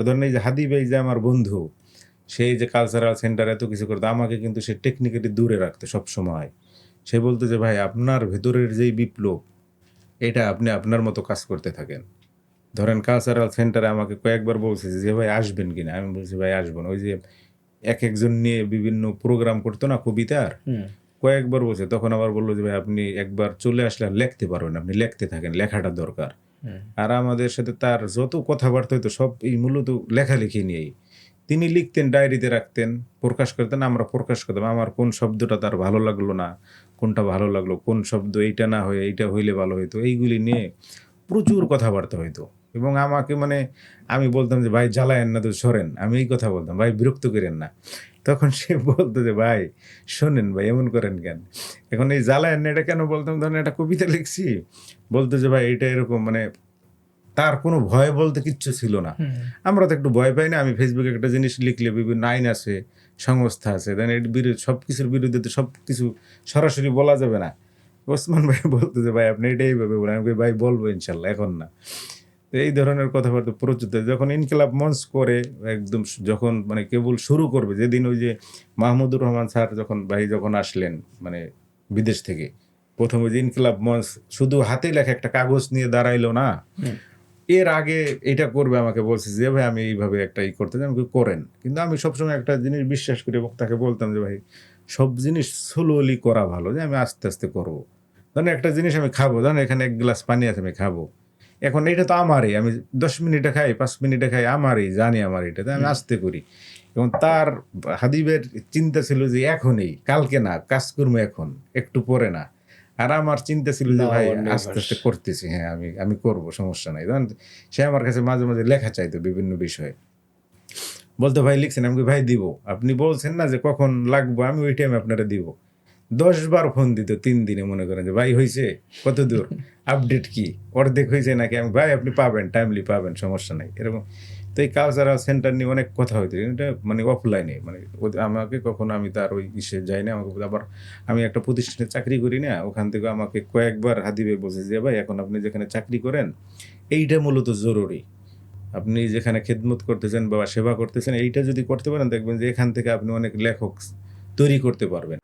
ধরেন এই যে হাদি ভাই যে আমার বন্ধু, সেই যে কালচারাল সেন্টার এত কিছু করতো, আমাকে কিন্তু সে টেকনিক্যালি দূরে রাখতো সবসময়। সে বলতো যে, "ভাই আপনার ভেতরের যেই বিপ্লব, এটা আপনি আপনার মতো কাজ করতে থাকেন।" ধরেন কালচারাল সেন্টারে আমাকে কয়েকবার বলছে যে, "ভাই আসবেন কিনা?" আমি বলছি, "ভাই আসবো না।" ওই যে একেকজন নিয়ে বিভিন্ন প্রোগ্রাম করতো না কবিতার? হুম, কয়েকবার বলছে। তখন আবার বলল যে, "ভাই আপনি একবার চলে আসলে আর লেখতে পারবেন না। আপনি লেখতে থাকেন। লেখাটা দরকার।" হুম, আর আমাদের সাথে তার যত কথাবার্তা হইতো সব এই মূলত লেখালেখি নিয়েই। তিনি লিখতেন, ডায়েরিতে রাখতেন, প্রকাশ করতেন, আমরা প্রকাশ করতাম। আমার কোন শব্দটা তার ভালো লাগলো না, কোনটা ভালো লাগলো, কোন শব্দ এইটা না হয়ে এইটা হইলে ভালো হইতো। এইগুলি নিয়ে প্রচুর কথাবার্তা হইতো। এবং আমাকে মানে আমি বলতাম যে, "ভাই জ্বালায়েন না তো সরেন।" আমি এই কথা বলতাম, "ভাই বিরক্ত কইরেন না।" তখন সে বলত যে, "ভাই শোনেন ভাই এমন করেন কেন?" এখন এই জ্বালায়েন না এটা কেন বলতাম, ধরেন একটা কবিতা লিখছি, বলত যে, "ভাই এটা এরকম" মানে তার কোনো ভয় বলতে কিচ্ছু ছিল না। হুম, আমরা তো একটু ভয় পাই না? আমি ফেসবুকে একটা জিনিস লিখলে বিভিন্ন আইন আছে, সংস্থা আছে। দেন এর সবকিছুর বিরুদ্ধে তো সবকিছু সরাসরি বলা যাবে না। ওসমান ভাই বলত যে, "ভাই আপনি এটা এইভাবে বলেন।" আমি কই, "ভাই বলব ইনশাআল্লাহ, এখন না।" তো এই ধরনের কথাবার্তা প্রচুর। যখন ইনকিলাব মঞ্চ করে একদম যখন মানে কেবল শুরু করবে, যেদিন ওই যে মাহমুদুর রহমান স্যার যখন আসলেন মানে বিদেশ থেকে, ১ম ওই যে ইনকিলাব মঞ্চ শুধু হাতে লেখা একটা কাগজ নিয়ে দাঁড়াইলো না? হুম, এর আগে এটা করবে আমাকে বলছে যে, "ভাই আমি এইভাবে একটা করতে চাই।" আমি কই, "করেন।" কিন্তু আমি সবসময় একটা জিনিস বিশ্বাস করি এবং তাকে বলতাম যে, "ভাই সব জিনিস স্লোলি করা ভালো। যে আমি আস্তে, আস্তে করব।" ধরেন একটা জিনিস আমি খাবো, ধরেন এখানে ১ গ্লাস পানি আছে আমি খাবো। এখন এটা তো আমারই। আমি ১০ মিনিটে খাই, ৫ মিনিটে খাই, আমারই, জানি আমার এটা। তাই আমি হুম। আস্তে করি। এবং তার হাদিবের চিন্তা ছিল যে এখনই, কালকে না, কাজ করবো এখন, একটু পরে না। আর আমার চিন্তা ছিল যে নাও ভাই আর আস্তে, নেভার। আস্তে করতেছি। হ্যাঁ, আমি করব, সমস্যা নাই। ধরেন সে আমার কাছে মাঝে, মাঝে লেখা চাইতো বিভিন্ন বিষয়ে। বলতো, "ভাই লিখছেন?" আমি কই, "ভাই দিব। আপনি বলছেন না যে কখন লাগবো, আমি ওই টাইমে আপনারে দিব।" ১০ বার ফোন দিত ৩ দিনে, মনে করেন যে, "ভাই হইছে? কতদূর? আপডেট কি? অর্ধেক হইছে নাকি?" আমি, "ভাই আপনি পাবেন, টাইমলি পাবেন, সমস্যা নাই।" এরকম। তো এই কালচারাল সেন্টার নিয়ে অনেক কথা হইতো। এটা মানে অফলাইনে মানে আমাকে কখনো আমি তার ওই ইসে যাই না। আমাকে আবার আমি একটা প্রতিষ্ঠানে চাকরি করি না? ওখান থেকে আমাকে কয়েকবার হাদি ভাই বলছে যে, "ভাই এখন আপনি যেখানে চাকরি করেন, এইটা মূলত জরুরি। আপনি যেখানে খেদমত করতেছেন বা সেবা করতেছেন, এইটা যদি করতে পারেন দেখবেন যে এখান থেকে আপনি অনেক লেখক তৈরি করতে পারবেন।"